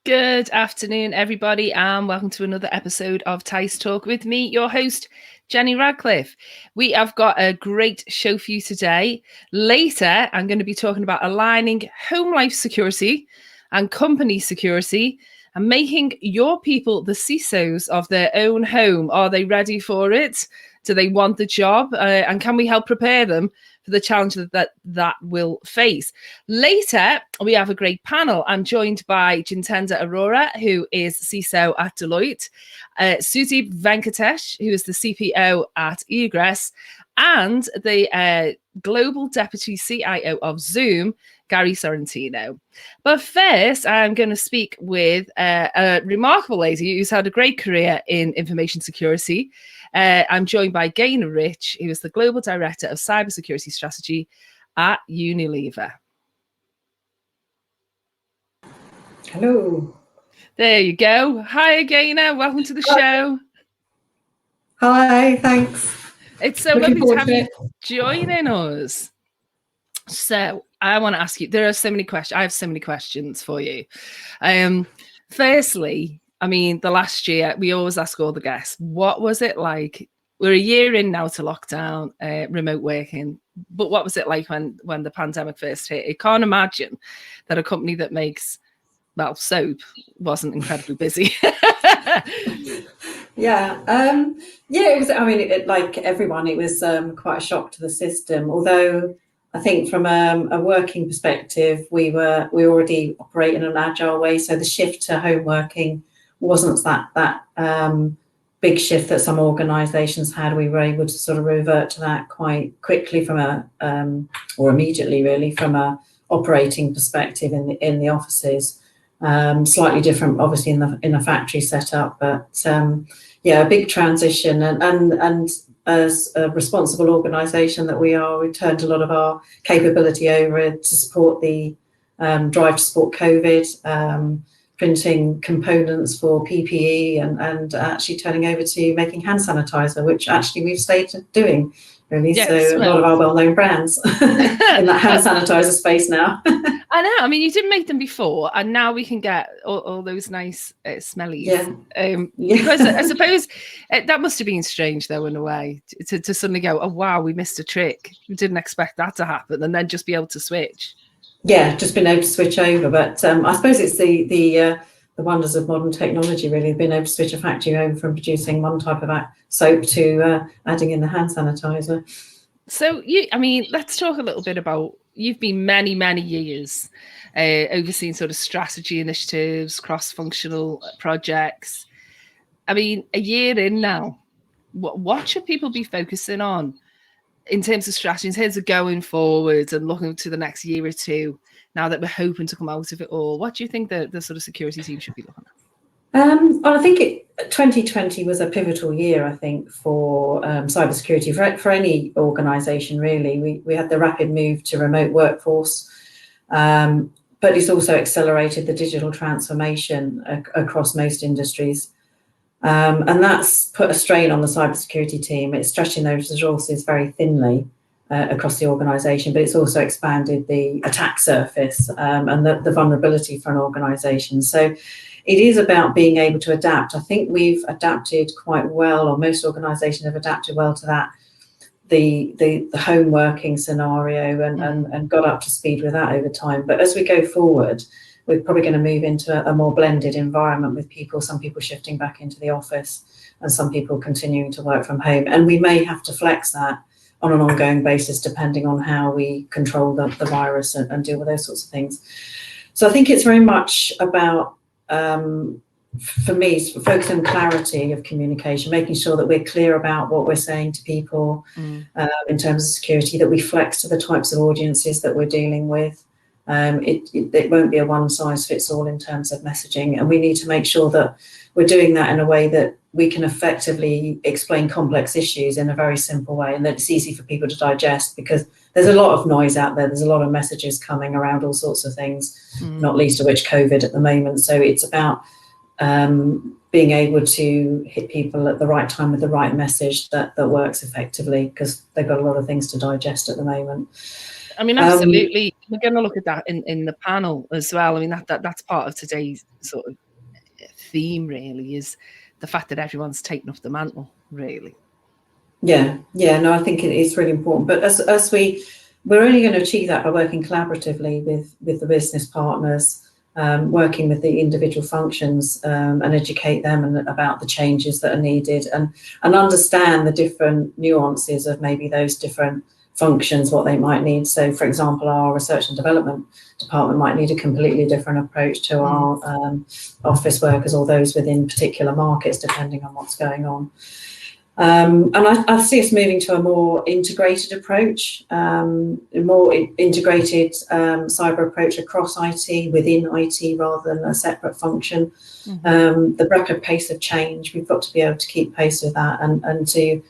Good afternoon, everybody, and welcome to another episode of teissTalk with me, your host, Jenny Radcliffe. We have got a great show for you today. Later, I'm going to be talking about aligning home life security and company security and making your people the CISOs of their own home. Are they ready for it? Do they want the job? And can we help prepare them for the challenge that will face? Later, we have a great panel. I'm joined by Jintender Arora, who is CISO at Deloitte, Susie Venkatesh, who is the CPO at Egress, and the Global Deputy CIO of Zoom, Gary Sorrentino. But first, I'm going to speak with a remarkable lady who's had a great career in information security. I'm joined by Gaynor Rich, who is the Global Director of Cybersecurity Strategy at Unilever. Hello. There you go. Hi, Gaynor. Welcome to the show. Hi, thanks. It's so lovely to have you joining us. So I want to ask you, there are so many questions. I have so many questions for you. Firstly, I mean, the last year, we always ask all the guests, what was it like? We're a year in now to lockdown, remote working. But what was it like when the pandemic first hit? I can't imagine that a company that makes, well, soap wasn't incredibly busy. Yeah, it was. I mean, like everyone, it was quite a shock to the system. Although I think from a working perspective, we already operate in an agile way, so the shift to home working wasn't that big shift that some organisations had. We were able to sort of revert to that quite quickly from or immediately really from a operating perspective in the offices. Slightly different, obviously, in a factory setup, but a big transition. And as a responsible organisation that we are, we turned a lot of our capability over to support the drive to support COVID, printing components for PPE, and actually turning over to making hand sanitizer, which actually we've stayed doing. Really, yes, so a lot of our well-known brands in that hand sanitizer space now. I know. I mean, you didn't make them before, and now we can get all those nice smellies. Yeah. Because I suppose that must have been strange, though, in a way, to suddenly go, oh wow, we missed a trick. We didn't expect that to happen, and then just be able to switch. Yeah, just been able to switch over. But I suppose it's the wonders of modern technology, really, being able to switch a factory over from producing one type of soap to adding in the hand sanitizer. So let's talk a little bit about, you've been many years overseeing sort of strategy initiatives, cross-functional projects. I mean, a year in now, what should people be focusing on in terms of strategy, in terms of going forward and looking to the next year or two, now that we're hoping to come out of it all? What do you think the sort of security team should be looking at? Well, I think 2020 was a pivotal year, I think, for cybersecurity for any organisation, really. We had the rapid move to remote workforce, but it's also accelerated the digital transformation across most industries. And that's put a strain on the cybersecurity team. It's stretching those resources very thinly across the organisation, but it's also expanded the attack surface and the vulnerability for an organisation. So it is about being able to adapt. I think we've adapted quite well, or most organisations have adapted well to that, the home working scenario and got up to speed with that over time. But as we go forward, we're probably going to move into a more blended environment with some people shifting back into the office and some people continuing to work from home. And we may have to flex that on an ongoing basis, depending on how we control the virus and deal with those sorts of things. So I think it's very much about, for me, focusing on clarity of communication, making sure that we're clear about what we're saying to people in terms of security, that we flex to the types of audiences that we're dealing with. It won't be a one-size-fits-all in terms of messaging, and we need to make sure that we're doing that in a way that we can effectively explain complex issues in a very simple way, and that it's easy for people to digest, because there's a lot of noise out there. There's a lot of messages coming around all sorts of things, not least of which COVID at the moment. So it's about being able to hit people at the right time with the right message that works effectively, because they've got a lot of things to digest at the moment. I mean, absolutely. We're going to look at that in the panel as well. I mean, that's part of today's sort of theme, really, is the fact that everyone's taken up the mantle, really. Yeah, no, I think it is really important. But as we're only going to achieve that by working collaboratively with the business partners, working with the individual functions, and educate them about the changes that are needed, and understand the different nuances of maybe those different functions, what they might need. So, for example, our research and development department might need a completely different approach to our office workers or those within particular markets, depending on what's going on. And I see us moving to a more integrated approach, a more integrated cyber approach across IT, within IT, rather than a separate function. The rapid pace of change, we've got to be able to keep pace with that, and to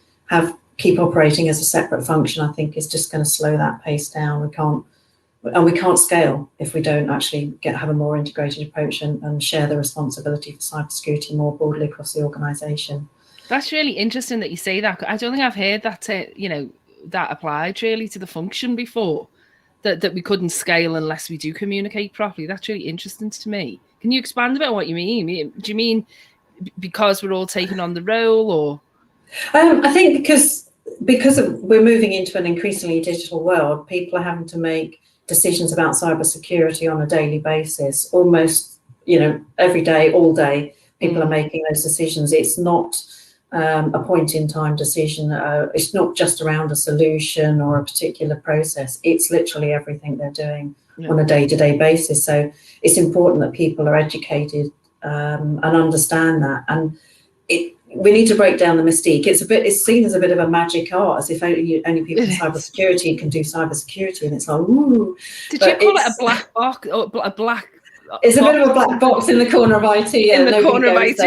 keep operating as a separate function, I think, is just going to slow that pace down. We can't scale if we don't actually have a more integrated approach and share the responsibility for cybersecurity more broadly across the organisation. That's really interesting that you say that. I don't think I've heard that, that applied really to the function before, that we couldn't scale unless we do communicate properly. That's really interesting to me. Can you expand a bit on what you mean? Do you mean because we're all taking on the role, or? I think because we're moving into an increasingly digital world, people are having to make decisions about cybersecurity on a daily basis, almost, every day, all day. People are making those decisions. It's not a point-in-time decision. It's not just around a solution or a particular process. It's literally everything they're doing on a day-to-day basis. So it's important that people are educated and understand that. And we need to break down the mystique. It's seen as a bit of a magic art, as if only people in cybersecurity can do cybersecurity, and it's like, ooh. Did you call it a black box or a black? It's a bit of a black box in the corner of IT. Yeah, in the corner of IT.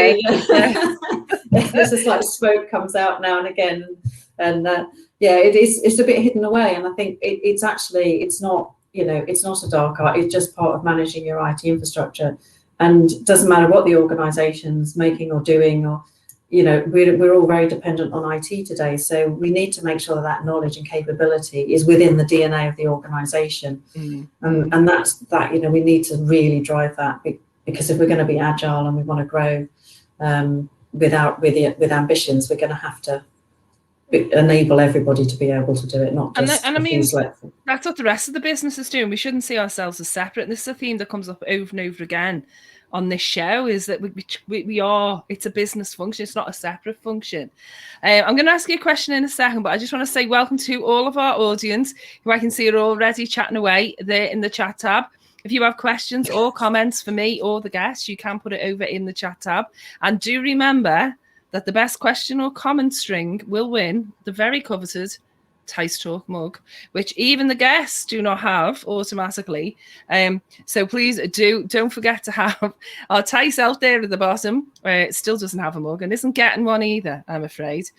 There's just like smoke comes out now and again, and it's a bit hidden away. And I think it's not a dark art. It's just part of managing your IT infrastructure, and it doesn't matter what the organisation's making or doing, or we're all very dependent on IT today. So we need to make sure that knowledge and capability is within the DNA of the organisation, and that's we need to really drive that, because if we're going to be agile and we want to grow with ambitions, we're going to have to enable everybody to be able to do it, not just. And I mean, that's what the rest of the business is doing. We shouldn't see ourselves as separate. And this is a theme that comes up over and over again on this show, is that it's a business function. It's not a separate function. I'm going to ask you a question in a second, but I just want to say welcome to all of our audience, who I can see are already chatting away there in the chat tab. If you have questions or comments for me or the guests, you can put it over in the chat tab. And do remember that the best question or comment string will win the very coveted teissTalk mug, which even the guests do not have automatically. So please don't forget to have our Teiss out there at the bottom. It still doesn't have a mug and isn't getting one either, I'm afraid.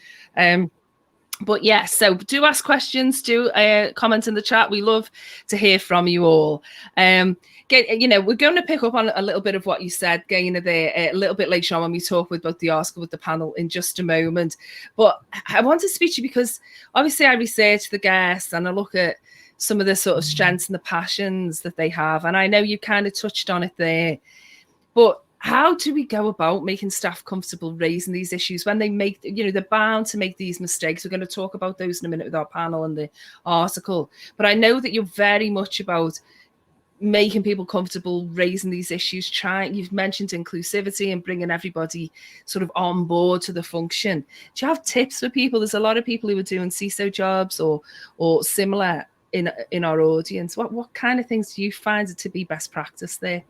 But yes, so do ask questions, do comment in the chat. We love to hear from you all. We're going to pick up on a little bit of what you said, Gaynor, there a little bit later on when we talk with both the article with the panel in just a moment. But I want to speak to you because obviously I research the guests and I look at some of the sort of strengths and the passions that they have. And I know you kind of touched on it there. But how do we go about making staff comfortable raising these issues when they make, they're bound to make these mistakes? We're going to talk about those in a minute with our panel and the article. But I know that you're very much about making people comfortable raising these issues. You've mentioned inclusivity and bringing everybody sort of on board to the function. Do you have tips for people? There's a lot of people who are doing CISO jobs or similar in our audience. What kind of things do you find to be best practice there?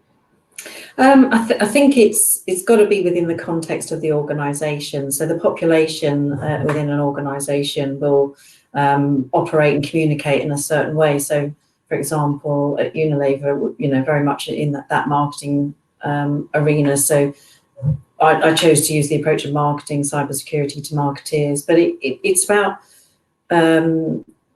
I think it's got to be within the context of the organisation. So the population within an organisation will operate and communicate in a certain way. So, for example, at Unilever, very much in that marketing arena. So I chose to use the approach of marketing cybersecurity to marketeers, but it's about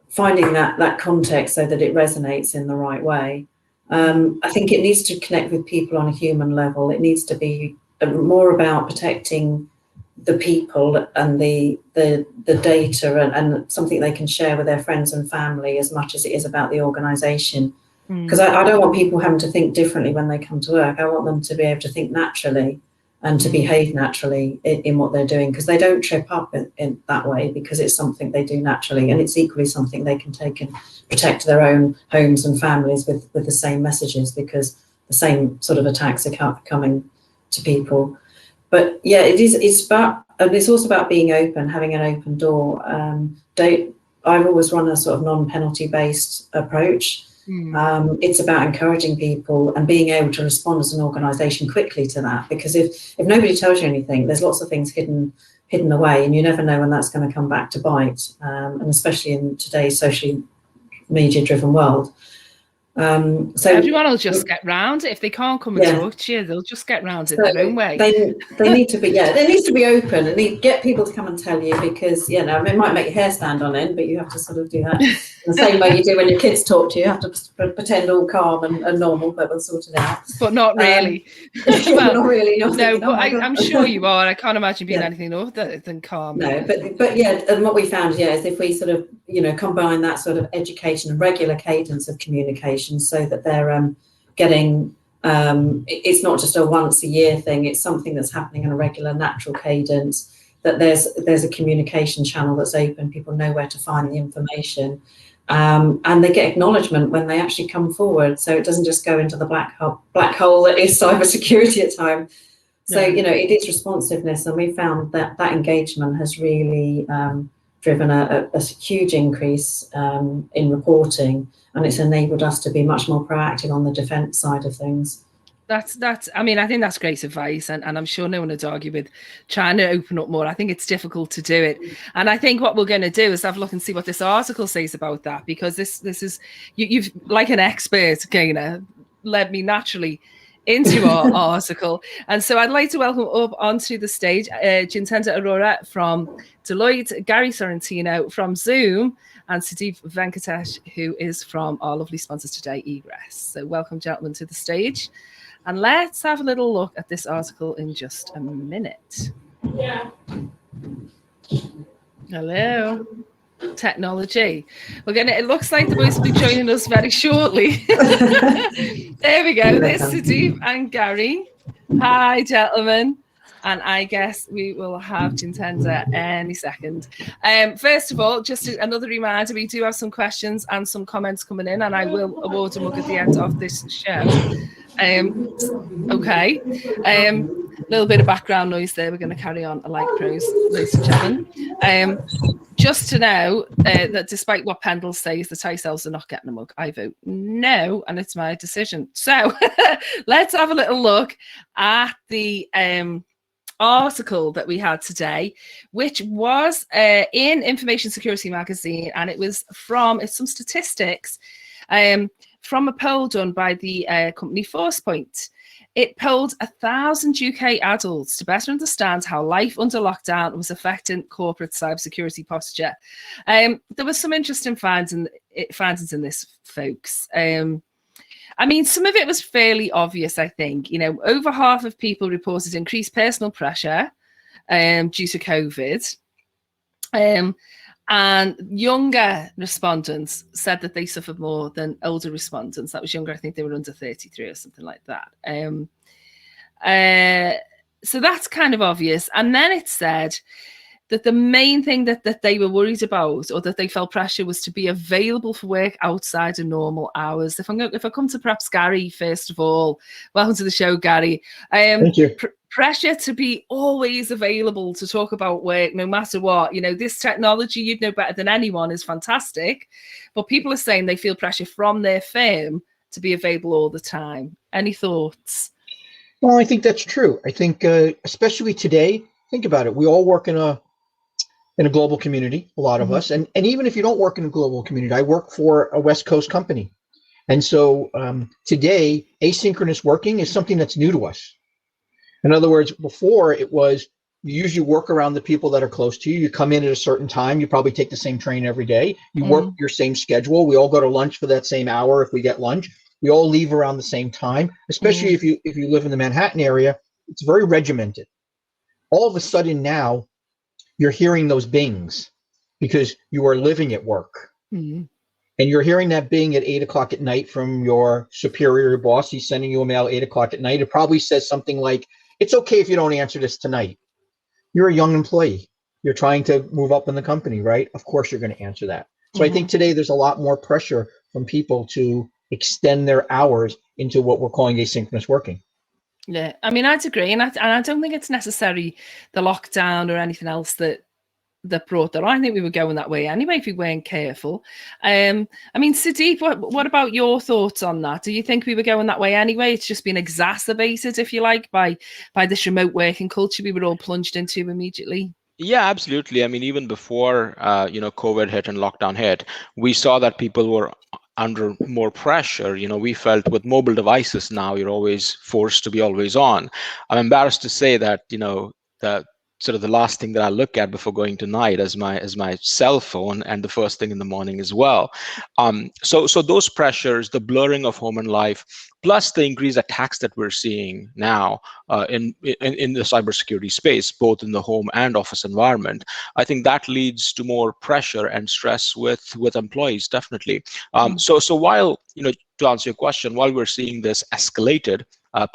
finding that context so that it resonates in the right way. I think it needs to connect with people on a human level. It needs to be more about protecting the people and the data and something they can share with their friends and family as much as it is about the organisation. Because I don't want people having to think differently when they come to work. I want them to be able to think naturally and to behave naturally in what they're doing, because they don't trip up in that way, because it's something they do naturally, and it's equally something they can take and protect their own homes and families with the same messages, because the same sort of attacks are coming to people. But yeah, it's about, and it's also about being open, having an open door. I've always run a sort of non-penalty based approach. It's about encouraging people and being able to respond as an organisation quickly to that, because if nobody tells you anything, there's lots of things hidden away, and you never know when that's going to come back to bite, and especially in today's socially media driven world. So everyone will just get round it. If they can't come and talk to you, they'll just get round it their own way. They need to be, there needs to be open, and get people to come and tell you, because it might make your hair stand on end, but you have to sort of do that in the same way you do when your kids talk to you. You have to pretend all calm and normal, but we'll sort it out. But not really. Well, not really. No, but I'm sure you are. I can't imagine being anything other than calm. No, but yeah, and what we found, is if we sort of, combine that sort of education and regular cadence of communication, so that they're getting, it's not just a once a year thing, it's something that's happening in a regular natural cadence, that there's a communication channel that's open, people know where to find the information, and they get acknowledgement when they actually come forward, so it doesn't just go into the black hole that is cybersecurity at times. So, it is responsiveness, and we found that engagement has really driven a huge increase in reporting, and it's enabled us to be much more proactive on the defence side of things. I mean, I think that's great advice, and I'm sure no one would argue with trying to open up more. I think it's difficult to do it, and I think what we're going to do is have a look and see what this article says about that, because this is you've, like an expert, Gaynor, led me naturally into our article. And so I'd like to welcome up onto the stage Jitendra Arora from Deloitte, Gary Sorrentino from Zoom, and Sudeep Venkatesh, who is from our lovely sponsors today, Egress. So welcome, gentlemen, to the stage. And let's have a little look at this article in just a minute. Yeah. Hello. Technology. It looks like the boys will be joining us very shortly. There we go. There's Sudeep and Gary. Hi, gentlemen. And I guess we will have Jitendra any second. First of all, just another reminder, we do have some questions and some comments coming in, and I will award them at the end of this show. Okay. A little bit of background noise there. We're going to carry on like pros, ladies and gentlemen. Just to know that despite what Pendle says, the Thai cells are not getting a mug, I vote no, and it's my decision. So let's have a little look at the article that we had today, which was in Information Security Magazine, and it's some statistics from a poll done by the company Forcepoint. It polled 1,000 UK adults to better understand how life under lockdown was affecting corporate cybersecurity posture. There were some interesting findings in this, folks. I mean, some of it was fairly obvious, I think. Over half of people reported increased personal pressure due to COVID. And younger respondents said that they suffered more than older respondents. That was younger. I think they were under 33 or something like that. So that's kind of obvious. And then it said that the main thing that they were worried about, or that they felt pressure, was to be available for work outside of normal hours. If I come to perhaps Gary, first of all, welcome to the show, Gary. Thank you. Pressure to be always available to talk about work, no matter what. This technology, you'd know better than anyone, is fantastic, but people are saying they feel pressure from their firm to be available all the time. Any thoughts? Well, I think that's true. I think, especially today, think about it. We all work in a global community, a lot of us, and even if you don't work in a global community, I work for a West Coast company, and so today, asynchronous working is something that's new to us. In other words, before it was, you usually work around the people that are close to you. You come in at a certain time. You probably take the same train every day. You work your same schedule. We all go to lunch for that same hour if we get lunch. We all leave around the same time, especially if you live in the Manhattan area. It's very regimented. all of a sudden now you're hearing those bings because you are living at work. Mm-hmm. And you're hearing that bing at 8 o'clock at night from your superior boss. He's sending you a mail 8 o'clock at night. It probably says something like, it's okay if you don't answer this tonight. You're a young employee. You're trying to move up in the company, right? Of course you're going to answer that. So I think today there's a lot more pressure from people to extend their hours into what we're calling asynchronous working. Yeah, I mean, I'd agree. And I don't think it's necessarily the lockdown or anything else that brought that. I think we were going that way anyway if we weren't careful. I mean, Sudeep, what about your thoughts on that? Do you think we were going that way anyway? It's just been exacerbated, if you like, by this remote working culture we were all plunged into immediately. Yeah, absolutely. I mean, even before COVID hit and lockdown hit, we saw that people were under more pressure. We felt with mobile devices now, you're always forced to be always on. I'm embarrassed to say that the sort of the last thing that I look at before going to night is my cell phone, and the first thing in the morning as well. So those pressures, the blurring of home and life, plus the increased attacks that we're seeing now in the cybersecurity space, both in the home and office environment, I think that leads to more pressure and stress with employees, definitely. So while, to answer your question, while we're seeing this escalated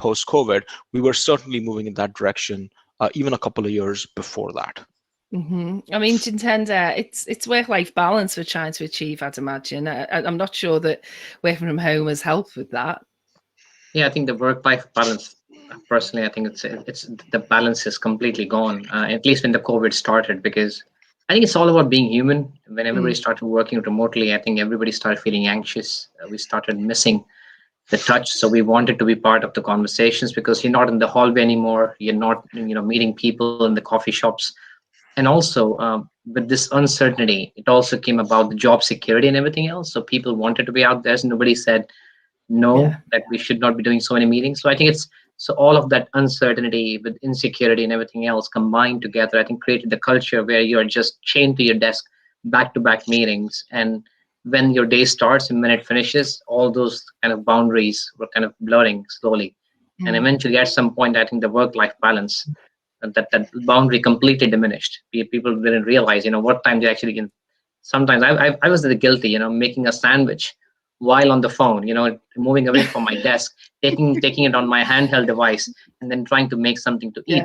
post-COVID, we were certainly moving in that direction even a couple of years before that. Mm-hmm. I mean, Jitendra, it's work-life balance we're trying to achieve, I'd imagine. I'm not sure that working from home has helped with that. Yeah, I think the work-life balance, personally, I think it's the balance is completely gone, at least when the COVID started, because I think it's all about being human. When everybody started working remotely, I think everybody started feeling anxious. We started missing the touch. So we wanted to be part of the conversations, because you're not in the hallway anymore. You're not, meeting people in the coffee shops. And also with this uncertainty, it also came about the job security and everything else. So people wanted to be out there. So nobody said no, that we should not be doing so many meetings. So I think so all of that uncertainty with insecurity and everything else combined together, I think created the culture where you are just chained to your desk, back-to-back meetings. And when your day starts and when it finishes, all those kind of boundaries were kind of blurring slowly. And eventually at some point, I think the work-life balance, that boundary completely diminished. People didn't realize, what time they actually can. Sometimes I was guilty, making a sandwich while on the phone, moving away from my desk, taking it on my handheld device, and then trying to make something to eat,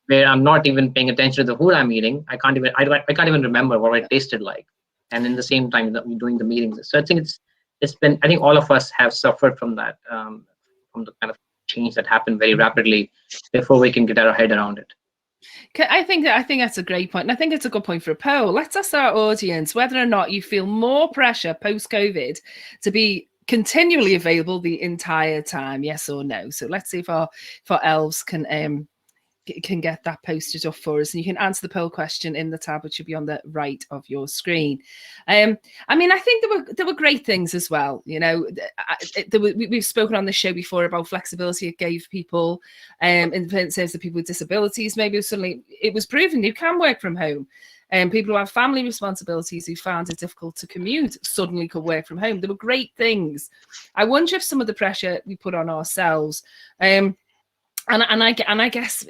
where I'm not even paying attention to the food I'm eating. I can't even remember what it tasted like. And in the same time that we're doing the meetings. So I think I think all of us have suffered from that, from the kind of change that happened very rapidly before we can get our head around it. I think that's a great point. And I think it's a good point for a poll. Let's ask our audience whether or not you feel more pressure post-COVID to be continually available the entire time, yes or no. So let's see if our elves can get that posted up for us, and you can answer the poll question in the tab which will be on the right of your screen. I mean, I think there were great things as well. We've spoken on the show before about flexibility it gave people, in terms of people with disabilities. Maybe suddenly it was proven you can work from home, and people who have family responsibilities who found it difficult to commute suddenly could work from home. There were great things. I wonder if some of the pressure we put on ourselves, and I guess,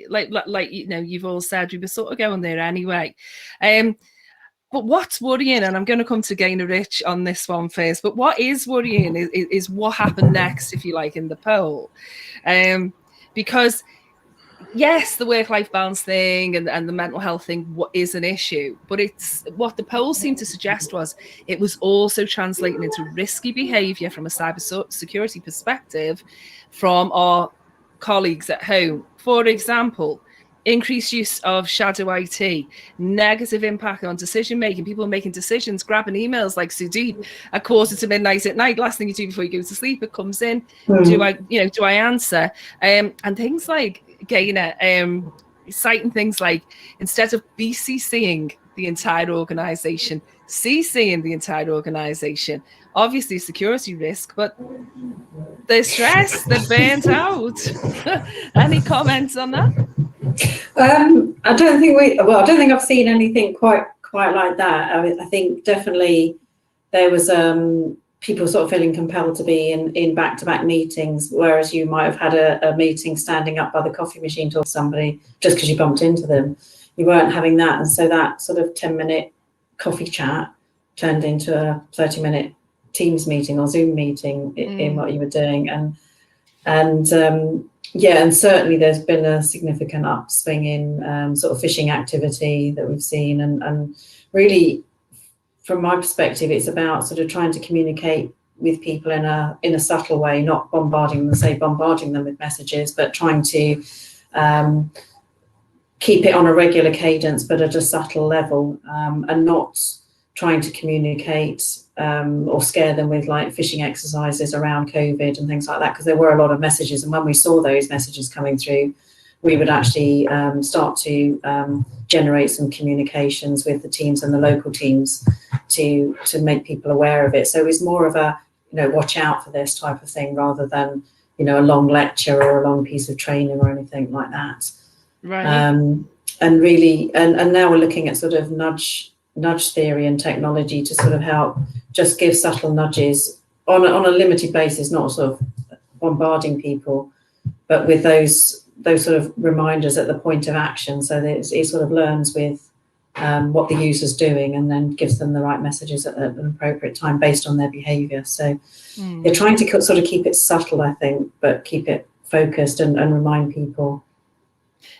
like you've all said, we were sort of going there anyway. But what's worrying, and I'm going to come to Gaynor Rich on this one first, but what is worrying is what happened next, if you like, in the poll. Because yes, the work-life balance thing and the mental health thing is an issue, but it's what the poll seemed to suggest was it was also translating into risky behavior from a cybersecurity perspective from our colleagues at home. For example, increased use of shadow IT, negative impact on decision making, people making decisions, grabbing emails like Sudeep at 1:45 at night, last thing you do before you go to sleep, it comes in, do I answer? And things like Gaynor, citing things like, instead of BCCing the entire organization, CCing the entire organization, obviously security risk, but they're stressed, they're burnt out. Any comments on that? I don't think I've seen anything quite like that. I think definitely there was people sort of feeling compelled to be in back-to-back meetings, whereas you might have had a meeting standing up by the coffee machine to somebody just because you bumped into them. You weren't having that, and so that sort of 10-minute coffee chat turned into a 30-minute Teams meeting or Zoom meeting in what you were doing, and certainly there's been a significant upswing in sort of phishing activity that we've seen, and really, from my perspective, it's about sort of trying to communicate with people in a subtle way, not bombarding them with messages, but trying to keep it on a regular cadence, but at a subtle level, and not trying to communicate or scare them with like phishing exercises around COVID and things like that, because there were a lot of messages, and when we saw those messages coming through, we would actually start to generate some communications with the teams and the local teams to make people aware of it. So it was more of a, watch out for this type of thing, rather than, a long lecture or a long piece of training or anything like that. Right. And really, and now we're looking at sort of nudge theory and technology to sort of help just give subtle nudges on a limited basis, not sort of bombarding people, but with those sort of reminders at the point of action, so that it sort of learns with what the user's doing, and then gives them the right messages at an appropriate time based on their behaviour. So they're trying to sort of keep it subtle, I think, but keep it focused and remind people.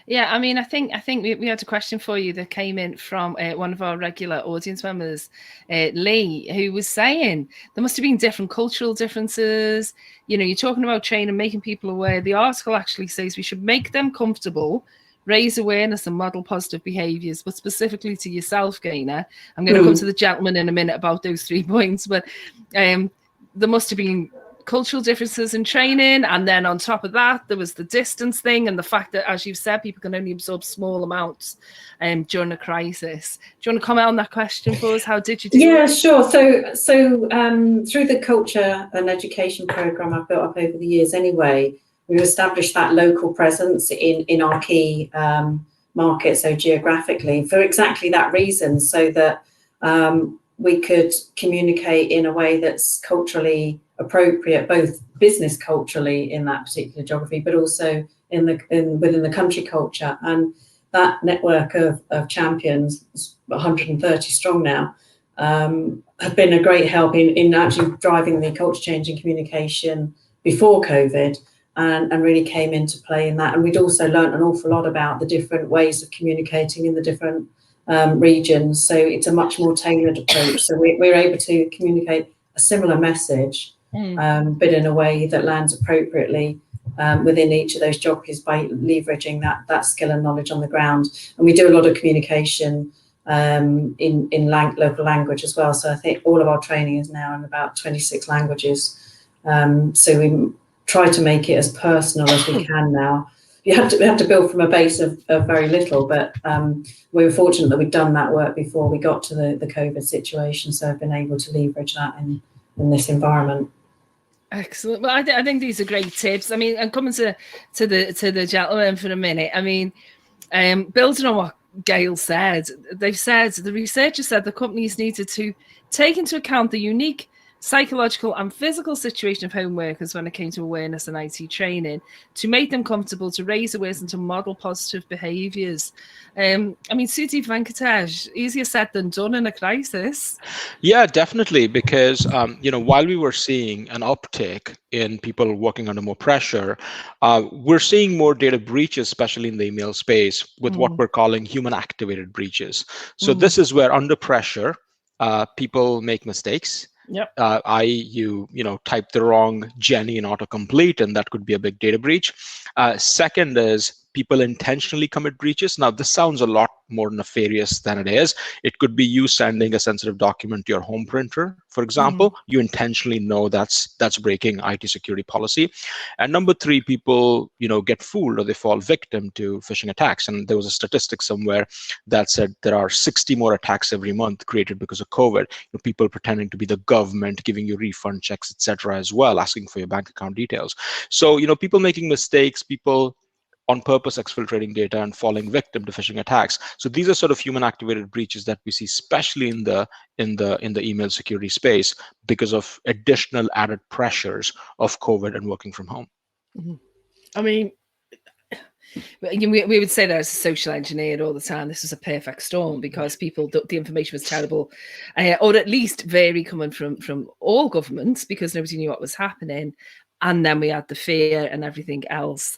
Yeah, I mean, I think we had a question for you that came in from one of our regular audience members, Lee, who was saying there must have been different cultural differences. You're talking about training, making people aware. The article actually says we should make them comfortable, raise awareness and model positive behaviours, but specifically to yourself, Gaynor. I'm going to come to the gentleman in a minute about those 3 points, but there must have been cultural differences in training, and then on top of that there was the distance thing, and the fact that, as you've said, people can only absorb small amounts during a crisis. Do you want to comment on that question for us? How did you do it? Sure. So through the culture and education program I've built up over the years anyway, we've established that local presence in our key markets, so geographically, for exactly that reason, so that we could communicate in a way that's culturally appropriate, both business culturally in that particular geography, but also within the country culture. And that network of champions, 130 strong now, have been a great help in actually driving the culture change in communication before COVID, and really came into play in that. And we'd also learned an awful lot about the different ways of communicating in the different regions. So it's a much more tailored approach. So we're able to communicate a similar message, but in a way that lands appropriately within each of those geographies by leveraging that skill and knowledge on the ground. And we do a lot of communication in local language as well. So I think all of our training is now in about 26 languages. So we try to make it as personal as we can now. We have to build from a base of very little, but we were fortunate that we'd done that work before we got to the COVID situation, so I've been able to leverage that in this environment. Excellent. Well, I think these are great tips. I mean, and coming to the gentleman for a minute, I mean, building on what Gail said, the researchers said the companies needed to take into account the unique psychological and physical situation of home workers when it came to awareness and IT training, to make them comfortable, to raise awareness and to model positive behaviours. I mean, Sudhi Venkatesh, easier said than done in a crisis. Yeah, definitely, because while we were seeing an uptick in people working under more pressure, we're seeing more data breaches, especially in the email space, with what we're calling human activated breaches. So this is where under pressure, people make mistakes. Yep. You type the wrong Jenny in autocomplete, and that could be a big data breach. Second is people intentionally commit breaches. Now, this sounds a lot more nefarious than it is. It could be you sending a sensitive document to your home printer, for example. You intentionally know that's breaking IT security policy. And number three, people get fooled, or they fall victim to phishing attacks. And there was a statistic somewhere that said there are 60 more attacks every month created because of COVID. People pretending to be the government, giving you refund checks, etc., as well, asking for your bank account details. So people making mistakes, people on purpose exfiltrating data and falling victim to phishing attacks. So these are sort of human activated breaches that we see, especially in the email security space, because of additional added pressures of COVID and working from home. I mean, we would say that as a social engineered all the time. This was a perfect storm because people, the information was terrible, or at least very coming from all governments, because nobody knew what was happening. And then we had the fear and everything else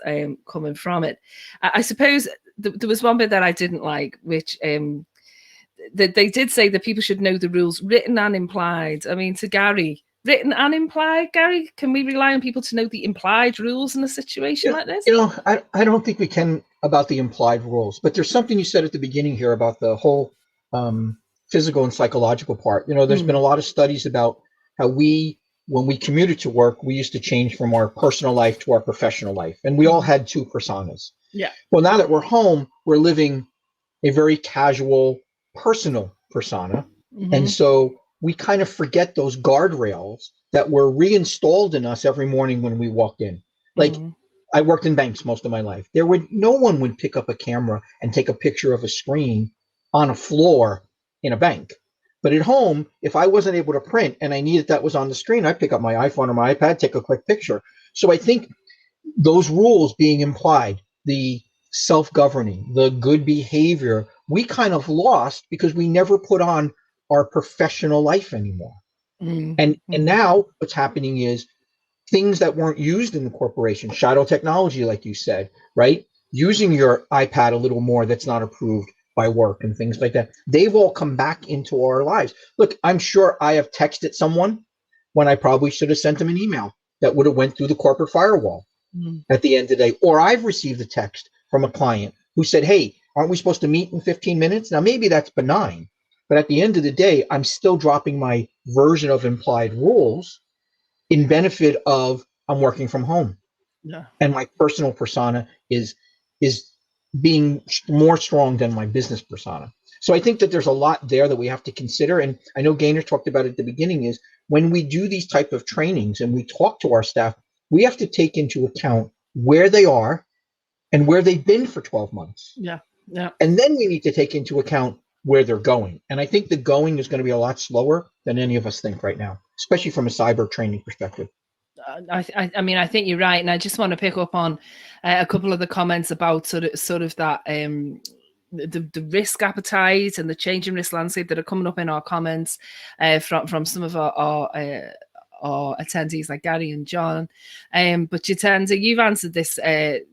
coming from it. I suppose there was one bit that I didn't like, which they did say that people should know the rules, written and implied. I mean, to Gary, written and implied, Gary, can we rely on people to know the implied rules in a situation like this? I don't think we can about the implied rules, but there's something you said at the beginning here about the whole physical and psychological part. There's been a lot of studies about how when we commuted to work, we used to change from our personal life to our professional life, and we all had two personas. Yeah. Well, now that we're home, we're living a very casual, personal persona, and so we kind of forget those guardrails that were reinstalled in us every morning when we walked in. Like, I worked in banks most of my life. No one would pick up a camera and take a picture of a screen on a floor in a bank. But at home, if I wasn't able to print and I needed that was on the screen, I'd pick up my iPhone or my iPad, take a quick picture. So I think those rules being implied, the self-governing, the good behavior, we kind of lost because we never put on our professional life anymore. And now what's happening is things that weren't used in the corporation, shadow technology, like you said, right? Using your iPad a little more that's not approved by work and things like that. They've all come back into our lives. Look, I'm sure I have texted someone when I probably should have sent them an email that would have went through the corporate firewall at the end of the day. Or I've received a text from a client who said, hey, aren't we supposed to meet in 15 minutes? Now, maybe that's benign, but at the end of the day, I'm still dropping my version of implied rules in benefit of I'm working from home. Yeah. And my personal persona is being more strong than my business persona. So I think that there's a lot there that we have to consider. And I know Gaynor talked about it at the beginning, is when we do these type of trainings and we talk to our staff, we have to take into account where they are and where they've been for 12 months. Yeah. Yeah. And then we need to take into account where they're going. And I think the going is going to be a lot slower than any of us think right now, especially from a cyber training perspective. I mean, I think you're right, and I just want to pick up on a couple of the comments about sort of that the risk appetite and the changing risk landscape that are coming up in our comments from some of our attendees like Gary and John. But Jitendra, you've answered this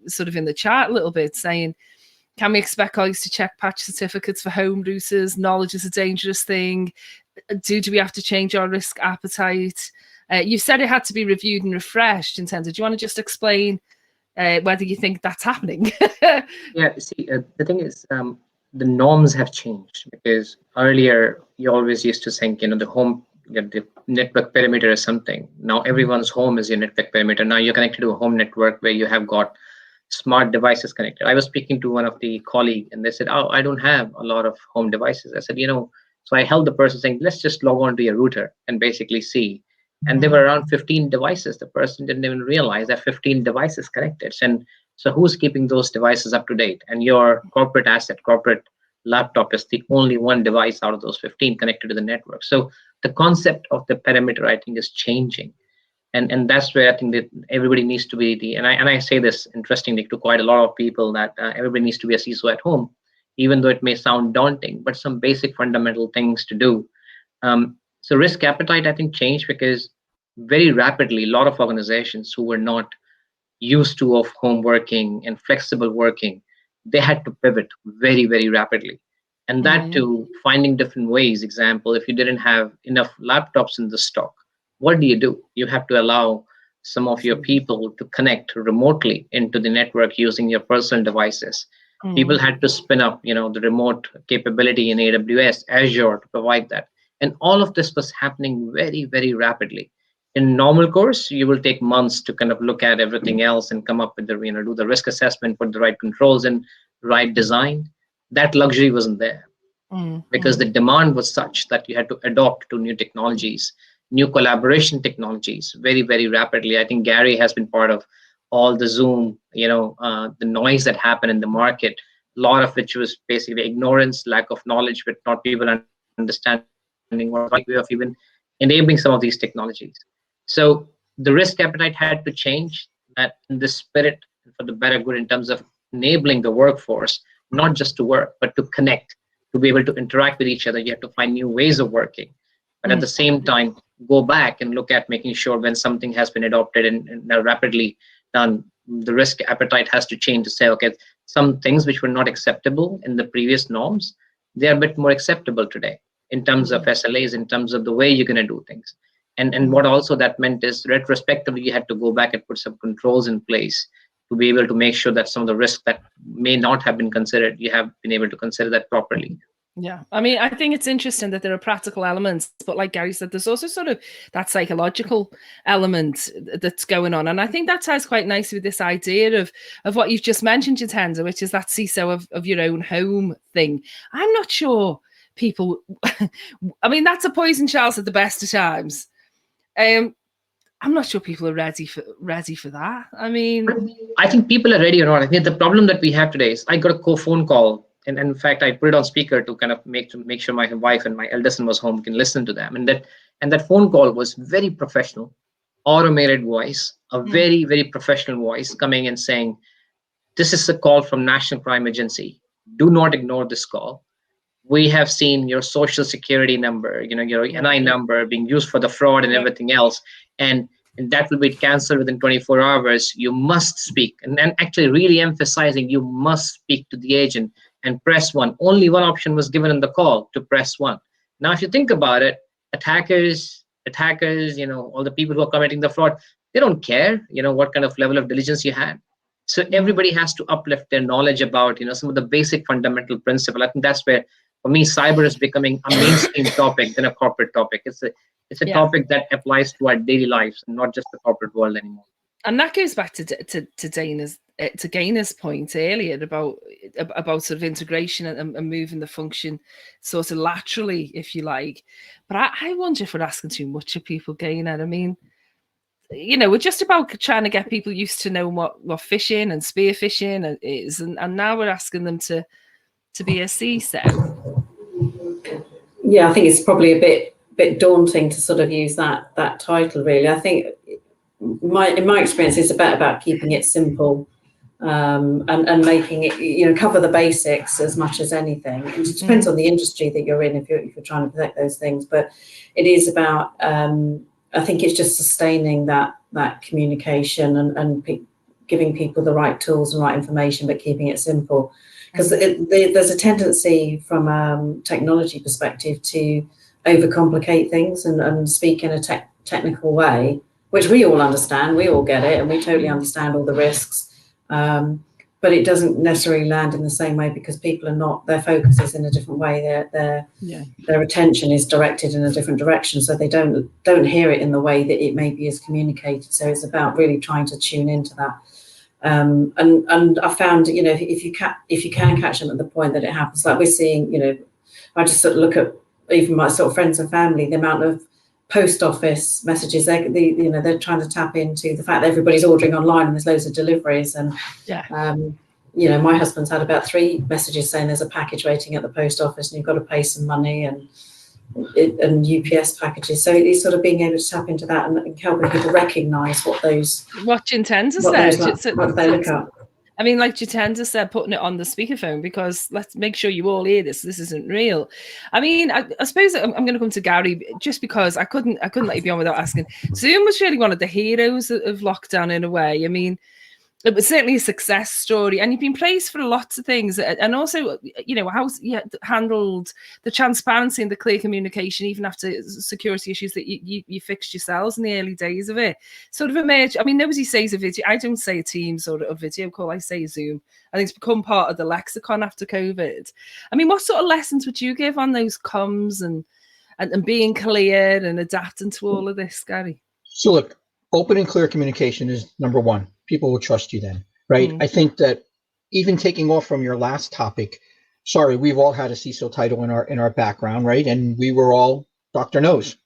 sort of in the chat a little bit, saying, can we expect colleagues to check patch certificates for home routers? Knowledge is a dangerous thing. Do we have to change our risk appetite? You said it had to be reviewed and refreshed. In terms of, do you want to just explain whether you think that's happening? Yeah, see, the thing is, the norms have changed, because earlier you always used to think, the network perimeter is something. Now everyone's home is your network perimeter. Now you're connected to a home network where you have got smart devices connected. I was speaking to one of the colleagues and they said, oh, I don't have a lot of home devices. I said, so I held the person saying, let's just log on to your router and basically see. And there were around 15 devices. The person didn't even realize that 15 devices connected. And so who's keeping those devices up to date? And your corporate asset, corporate laptop is the only one device out of those 15 connected to the network. So the concept of the perimeter, I think, is changing. And that's where I think that everybody needs to be and I say this interestingly to quite a lot of people, that everybody needs to be a CISO at home, even though it may sound daunting, but some basic fundamental things to do. So risk appetite, I think, changed because very rapidly, a lot of organizations who were not used to of home working and flexible working, they had to pivot very, very rapidly. And that to finding different ways. Example, if you didn't have enough laptops in the stock, what do? You have to allow some of your people to connect remotely into the network using your personal devices. People had to spin up, the remote capability in AWS, Azure to provide that. And all of this was happening very, very rapidly. In normal course, you will take months to kind of look at everything else and come up with do the risk assessment, put the right controls and right design. That luxury wasn't there because the demand was such that you had to adopt to new technologies, new collaboration technologies very, very rapidly. I think Gary has been part of all the Zoom, the noise that happened in the market, a lot of which was basically ignorance, lack of knowledge, but not people understanding what was the right way of even enabling some of these technologies. So the risk appetite had to change that in the spirit for the better good in terms of enabling the workforce, not just to work, but to connect, to be able to interact with each other. You have to find new ways of working. But at the same time, go back and look at making sure when something has been adopted and rapidly done, the risk appetite has to change to say, okay, some things which were not acceptable in the previous norms, they are a bit more acceptable today in terms of SLAs, in terms of the way you're going to do things. And what also that meant is retrospectively, you had to go back and put some controls in place to be able to make sure that some of the risks that may not have been considered, you have been able to consider that properly. Yeah, I mean, I think it's interesting that there are practical elements, but like Gary said, there's also sort of that psychological element that's going on. And I think that ties quite nicely with this idea of what you've just mentioned, Jitendra, which is that CISO of your own home thing. I'm not sure people, I mean, that's a poison chalice at the best of times. I'm not sure people are ready for that. I mean, I think people are ready or not. I think the problem that we have today is I got a phone call. And in fact, I put it on speaker to kind of make sure my wife and my eldest son was home, can listen to them. And that phone call was very professional, automated voice, a very, very professional voice coming and saying, this is a call from National Crime Agency. Do not ignore this call. We have seen your social security number, your NI number being used for the fraud and everything else. And that will be canceled within 24 hours. You must speak. And then actually really emphasizing you must speak to the agent and press 1. Only one option was given in the call, to press 1. Now, if you think about it, attackers, all the people who are committing the fraud, they don't care, what kind of level of diligence you had. So everybody has to uplift their knowledge about, some of the basic fundamental principle. I think that's where, for me, cyber is becoming a mainstream topic than a corporate topic. It's a topic that applies to our daily lives and not just the corporate world anymore. And that goes back to Gaina's point earlier about sort of integration and moving the function sort of laterally, if you like. But I wonder if we're asking too much of people, Gaina. I mean, we're just about trying to get people used to know what phishing and spear phishing is, and now we're asking them to be a CISO. Yeah, I think it's probably a bit daunting to sort of use that title, really. I think in my experience, it's about keeping it simple and making it, cover the basics as much as anything. It depends on the industry that you're in if you're trying to protect those things. But it is about, I think it's just sustaining that communication and giving people the right tools and right information, but keeping it simple. Because there's a tendency from a technology perspective to overcomplicate things and speak in a technical way, which we all understand, we all get it, and we totally understand all the risks. But it doesn't necessarily land in the same way because people are not, their focus is in a different way. Their attention is directed in a different direction, so they don't hear it in the way that it maybe is communicated. So it's about really trying to tune into that. And I found, if you can catch them at the point that it happens, like we're seeing, I just sort of look at even my sort of friends and family, the amount of post office messages they're trying to tap into the fact that everybody's ordering online and there's loads of deliveries. And my husband's had about 3 messages saying there's a package waiting at the post office and you've got to pay some money, and UPS packages. So it's sort of being able to tap into that and helping people recognise what Jitendra said. What they look at. I mean, like Jitendra said, putting it on the speakerphone, because let's make sure you all hear this. This isn't real. I mean, I suppose I'm going to come to Gary just because I couldn't let you be on without asking. Zoom was really one of the heroes of lockdown in a way. I mean, it was certainly a success story, and you've been praised for lots of things, and also, how you handled the transparency and the clear communication, even after security issues that you fixed yourselves in the early days of it. Sort of emerged. I mean, nobody says a video. I don't say a Teams or a video call. I say Zoom. I think it's become part of the lexicon after COVID. I mean, what sort of lessons would you give on those comms and being clear and adapting to all of this, Gary? So look, open and clear communication is number one. People will trust you then, right? I think that even taking off from your last topic, sorry, we've all had a CISO title in our background, right? And we were all Dr. Knows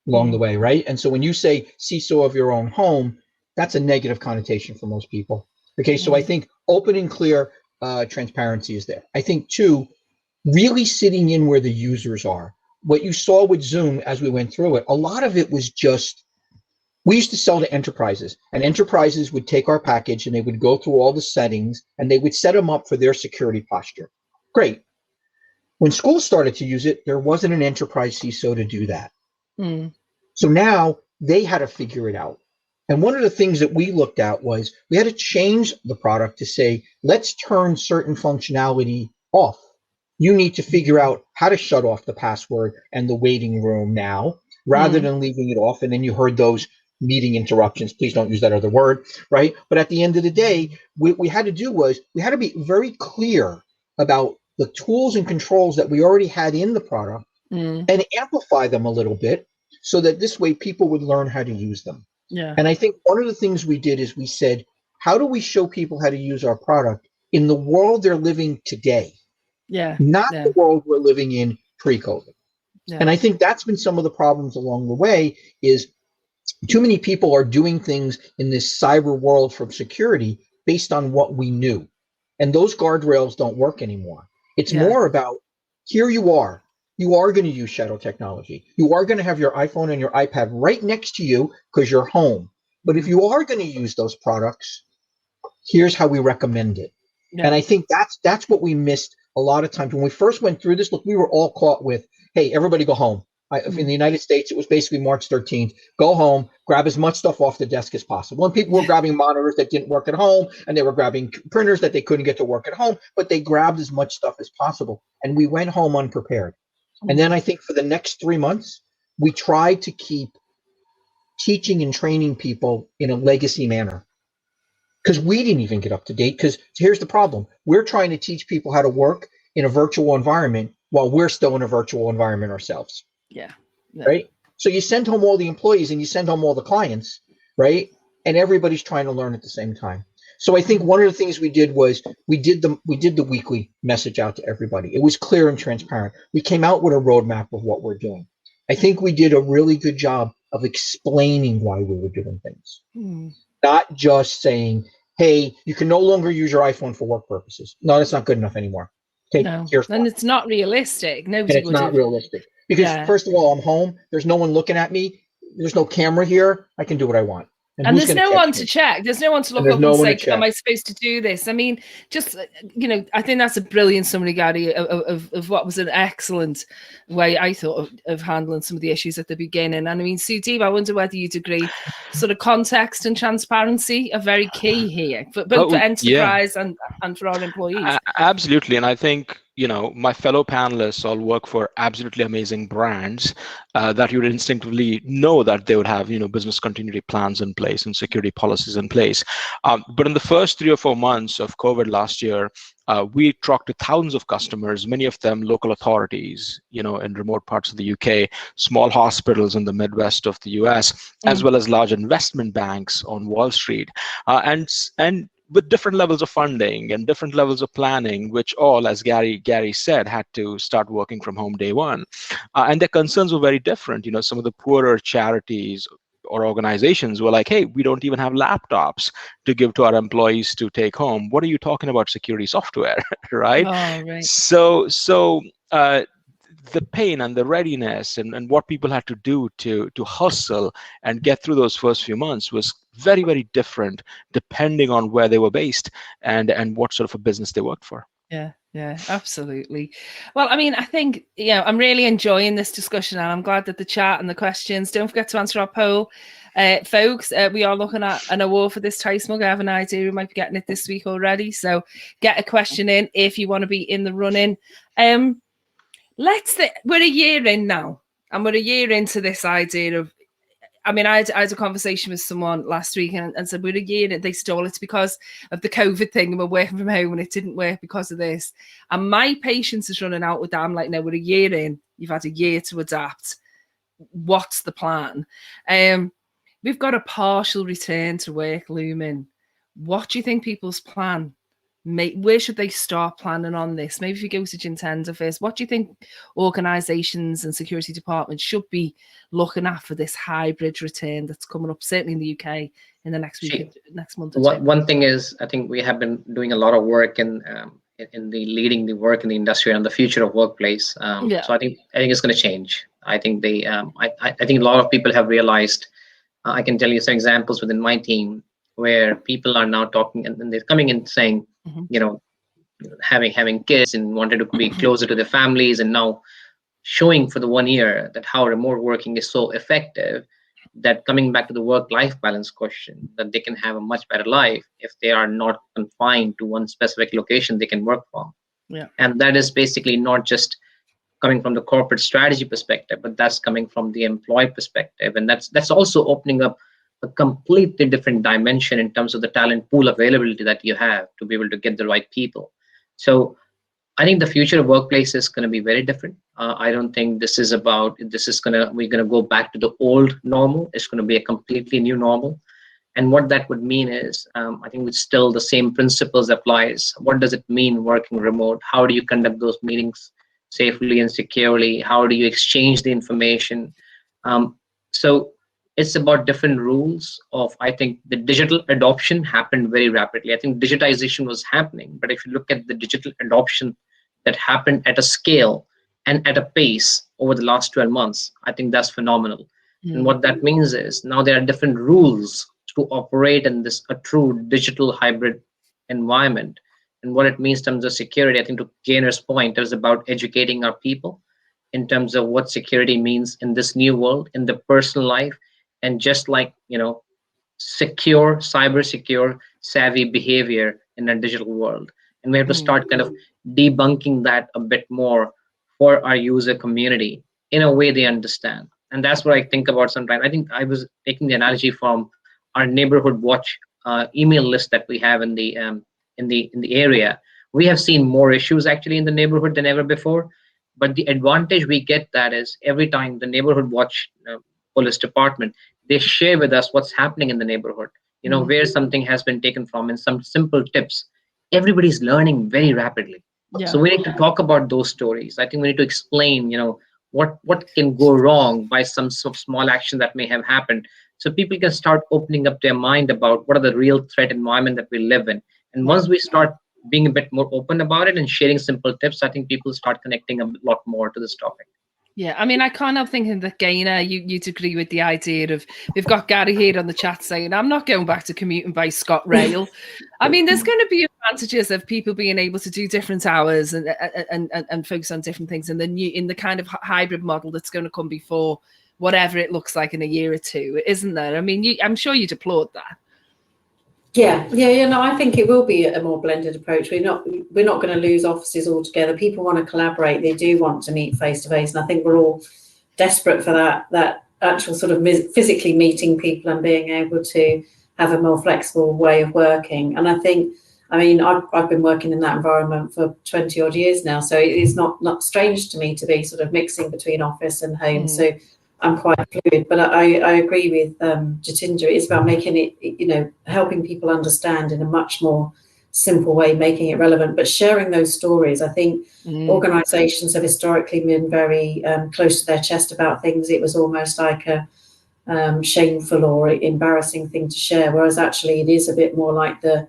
along the way, right? And so when you say CISO of your own home, that's a negative connotation for most people. Okay, so I think open and clear transparency is there. I think too, really sitting in where the users are. What you saw with Zoom as we went through it, a lot of it was just, we used to sell to enterprises, and enterprises would take our package and they would go through all the settings and they would set them up for their security posture. Great. When schools started to use it, there wasn't an enterprise CISO to do that. So now they had to figure it out. And one of the things that we looked at was we had to change the product to say, let's turn certain functionality off. You need to figure out how to shut off the password and the waiting room now, rather than leaving it off. And then you heard those meeting interruptions. Please don't use that other word, right? But at the end of the day, what we had to do was we had to be very clear about the tools and controls that we already had in the product and amplify them a little bit so that this way people would learn how to use them. Yeah. And I think one of the things we did is we said, how do we show people how to use our product in the world they're living today? Not the world we're living in pre-COVID. And I think that's been some of the problems along the way is too many people are doing things in this cyber world from security based on what we knew. And those guardrails don't work anymore. It's more about, here you are going to use shadow technology. You are going to have your iPhone and your iPad right next to you because you're home. But if you are going to use those products, here's how we recommend it. And I think that's what we missed a lot of times when we first went through this. Look, we were all caught with, hey, everybody go home. In the United States, it was basically March 13th. Go home, grab as much stuff off the desk as possible. And people were grabbing monitors that didn't work at home, and they were grabbing printers that they couldn't get to work at home, but they grabbed as much stuff as possible. And we went home unprepared. And then I think for the next 3 months, we tried to keep teaching and training people in a legacy manner because we didn't even get up to date. Because here's the problem. We're trying to teach people how to work in a virtual environment while we're still in a virtual environment ourselves. Right. So you send home all the employees and you send home all the clients, right? And everybody's trying to learn at the same time. So I think one of the things we did was we did the weekly message out to everybody. It was clear and transparent. We came out with a roadmap of what we're doing. I think we did a really good job of explaining why we were doing things, not just saying, hey, you can no longer use your iPhone for work purposes. No, that's not good enough anymore. Okay, and it's not realistic. Nobody and it's not realistic. Because first of all, I'm home. There's no one looking at me. There's no camera here. I can do what I want. And there's no one to check. There's no one to look up and say, am I supposed to do this? I mean, just, I think that's a brilliant summary, Gary, of what was an excellent way, I thought, of handling some of the issues at the beginning. And I mean, Sudeep, I wonder whether you'd agree, sort of context and transparency are very key here, for both for enterprise and for our employees. Absolutely. And I think, my fellow panelists all work for absolutely amazing brands that you would instinctively know that they would have, business continuity plans in place and security policies in place. But in the first 3 or 4 months of COVID last year, we talked to thousands of customers, many of them local authorities, in remote parts of the UK, small hospitals in the Midwest of the US, as well as large investment banks on Wall Street, and with different levels of funding and different levels of planning, which all, as Gary said, had to start working from home day one. And their concerns were very different. Some of the poorer charities or organizations were like, hey, we don't even have laptops to give to our employees to take home. What are you talking about security software, right? Oh, right. So the pain and the readiness and what people had to do to hustle and get through those first few months was very, very different depending on where they were based and what sort of a business they worked for. Yeah, absolutely. Well, I mean, I think, I'm really enjoying this discussion and I'm glad that the chat and the questions, don't forget to answer our poll. Folks, we are looking at an award for this Tice mug. I have an idea we might be getting it this week already. So get a question in if you want to be in the running. We're a year in now, and we're a year into this idea of, I mean, I had a conversation with someone last week and said, we're a year in, they stole it because of the COVID thing and we're working from home and it didn't work because of this. And my patience is running out with that. I'm like, no, we're a year in, you've had a year to adapt. What's the plan? We've got a partial return to work looming. What do you think people's plan where should they start planning on this? Maybe if you go to Jintenda first, what do you think organisations and security departments should be looking at for this hybrid return that's coming up, certainly in the UK in the next week, next month or two? One thing is, I think we have been doing a lot of work in the leading the work in the industry and the future of workplace. So I think it's going to change. I think I think a lot of people have realized. I can tell you some examples within my team where people are now talking and they're coming in saying, having kids and wanted to be closer to their families, and now showing for the 1 year that how remote working is so effective, that coming back to the work-life balance question, that they can have a much better life if they are not confined to one specific location they can work from. And that is basically not just coming from the corporate strategy perspective, but that's coming from the employee perspective. And that's also opening up a completely different dimension in terms of the talent pool availability that you have to be able to get the right people. So I think the future of workplace is going to be very different. I don't think we're going to go back to the old normal. It's going to be a completely new normal. And what that would mean is, I think it's still the same principles applies. What does it mean working remote? How do you conduct those meetings safely and securely? How do you exchange the information? So it's about different rules of, I think the digital adoption happened very rapidly. I think digitization was happening, but if you look at the digital adoption that happened at a scale and at a pace over the last 12 months, I think that's phenomenal. And what that means is now there are different rules to operate in this a true digital hybrid environment. And what it means in terms of security, I think to Gainer's point, it was about educating our people in terms of what security means in this new world, in the personal life, and just like, secure, cyber secure, savvy behavior in a digital world. And we have to start kind of debunking that a bit more for our user community in a way they understand. And that's what I think about sometimes. I think I was taking the analogy from our neighborhood watch email list that we have in the area. We have seen more issues actually in the neighborhood than ever before. But the advantage we get that is every time the neighborhood watch police department, they share with us what's happening in the neighborhood, where something has been taken from, and some simple tips. Everybody's learning very rapidly. So we need to talk about those stories. I think we need to explain, what can go wrong by some sort of small action that may have happened. So people can start opening up their mind about what are the real threat environment that we live in. And once we start being a bit more open about it and sharing simple tips, I think people start connecting a lot more to this topic. Yeah, I mean, I can't help thinking that, Gaynor, you'd agree with the idea of, we've got Gary here on the chat saying, I'm not going back to commuting by ScotRail. I mean, there's going to be advantages of people being able to do different hours and focus on different things in the kind of hybrid model that's going to come before whatever it looks like in a year or two, isn't there? I mean, I'm sure you'd applaud that. Yeah. No, I think it will be a more blended approach. We're not going to lose offices altogether. People want to collaborate. They do want to meet face to face, and I think we're all desperate for that actual sort of physically meeting people and being able to have a more flexible way of working. And I've been working in that environment for 20 odd years now, so it's not strange to me to be sort of mixing between office and home. So I'm quite fluid, but I agree with Jatinder. It's about making it, helping people understand in a much more simple way, making it relevant, but sharing those stories. I think organisations have historically been very close to their chest about things. It was almost like a shameful or embarrassing thing to share, whereas actually it is a bit more like the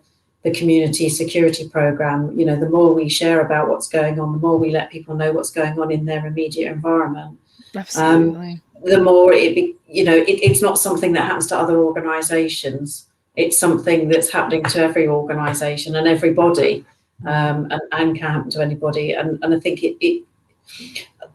community security program. The more we share about what's going on, the more we let people know what's going on in their immediate environment. Absolutely. The more it's not something that happens to other organisations. It's something that's happening to every organisation and everybody, and can happen to anybody. And I think I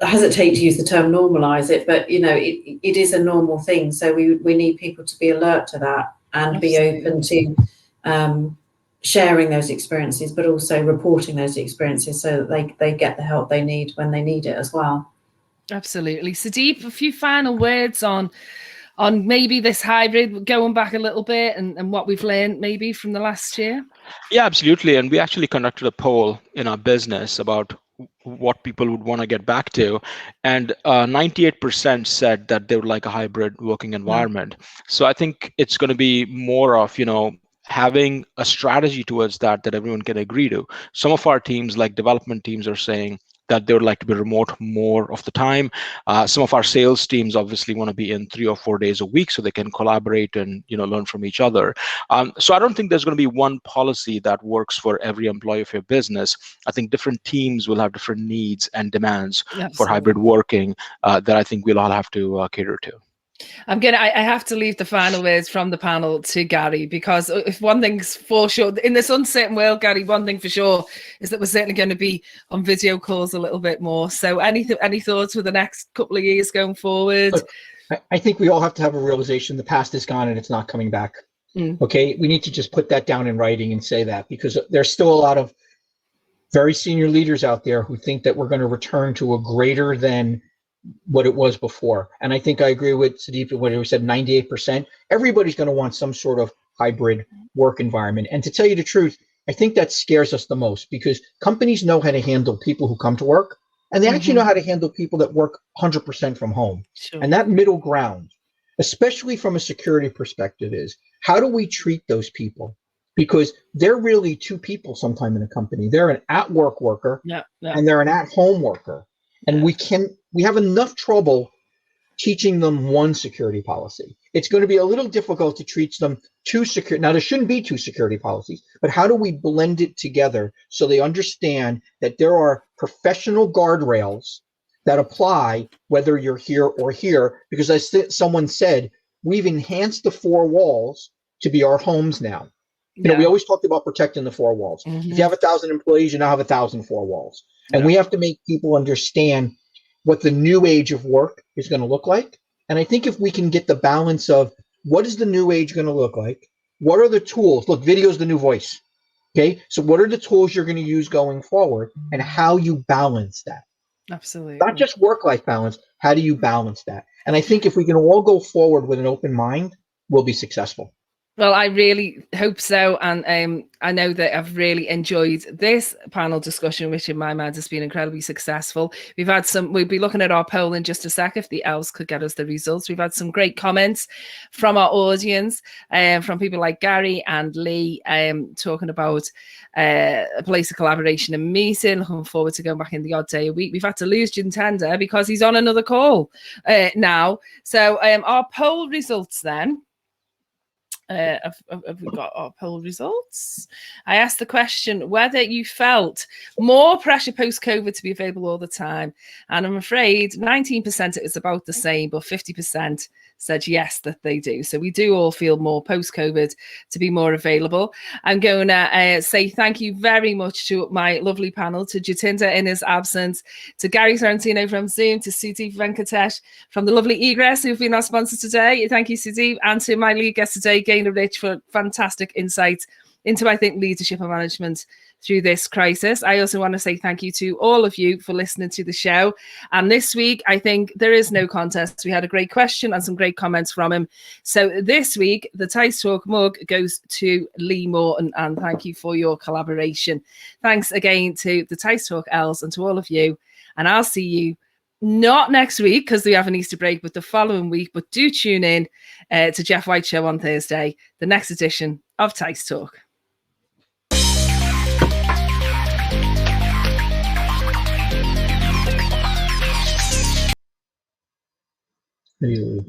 hesitate to use the term normalise it, but it is a normal thing. So we need people to be alert to that and Absolutely. Be open to sharing those experiences, but also reporting those experiences so that they get the help they need when they need it as well. Absolutely. Sudeep, a few final words on maybe this hybrid, going back a little bit and what we've learned maybe from the last year. Yeah, absolutely. And we actually conducted a poll in our business about what people would want to get back to. And 98% said that they would like a hybrid working environment. So I think it's going to be more of, having a strategy towards that everyone can agree to. Some of our teams, like development teams, are saying that they would like to be remote more of the time. Some of our sales teams obviously want to be in 3 or 4 days a week so they can collaborate and learn from each other. So I don't think there's going to be one policy that works for every employee of your business. I think different teams will have different needs and demands for hybrid working that I think we'll all have to cater to. I have to leave the final words from the panel to Gary, because if one thing's for sure in this uncertain world, Gary, one thing for sure is that we're certainly going to be on video calls a little bit more. So any thoughts for the next couple of years going forward? Look, I think we all have to have a realization the past is gone and it's not coming back. Okay, we need to just put that down in writing and say that, because there's still a lot of very senior leaders out there who think that we're going to return to a greater than what it was before. And I think I agree with Sudeep when he said 98%. Everybody's going to want some sort of hybrid work environment. And to tell you the truth, I think that scares us the most, because companies know how to handle people who come to work, and they actually know how to handle people that work 100% from home. Sure. And that middle ground, especially from a security perspective, is how do we treat those people? Because they're really two people sometime in a company. They're an at-work worker and they're an at-home worker. And we have enough trouble teaching them one security policy. It's going to be a little difficult to teach them two security. Now, there shouldn't be two security policies, but how do we blend it together so they understand that there are professional guardrails that apply whether you're here or here? Because as someone said, we've enhanced the four walls to be our homes now. You know, we always talked about protecting the four walls. If you have 1,000 employees, you now have 1,000 four walls. And we have to make people understand what the new age of work is going to look like. And I think if we can get the balance of what is the new age going to look like? What are the tools? Look, video is the new voice. Okay. So what are the tools you're going to use going forward, and how you balance that? Absolutely. Not just work-life balance. How do you balance that? And I think if we can all go forward with an open mind, we'll be successful. Well, I really hope so. And I know that I've really enjoyed this panel discussion, which in my mind has been incredibly successful. We'll be looking at our poll in just a sec if the elves could get us the results. We've had some great comments from our audience, from people like Gary and Lee, talking about a place of collaboration and meeting. Looking forward to going back in the odd day a week. We've had to lose Jintender because he's on another call now. So our poll results then. Have we got our poll results? I asked the question whether you felt more pressure post-COVID to be available all the time. And I'm afraid 19% it was about the same, but 50% said yes, that they do. So we do all feel more post-COVID to be more available. I'm going to say thank you very much to my lovely panel, to Jatinder in his absence, to Gary Sorrentino from Zoom, to Sudeep Venkatesh from the lovely Egress, who've been our sponsor today. Thank you, Sudeep. And to my lead guest today, Gaynor Rich, for fantastic insight into, I think, leadership and management through this crisis. I also want to say thank you to all of you for listening to the show. And this week, I think there is no contest. We had a great question and some great comments from him. So this week, the teissTalk mug goes to Lee Morton, and thank you for your collaboration. Thanks again to the teissTalk elves and to all of you. And I'll see you not next week because we have an Easter break, but the following week. But do tune in to Jeff White's show on Thursday, the next edition of teissTalk. Maybe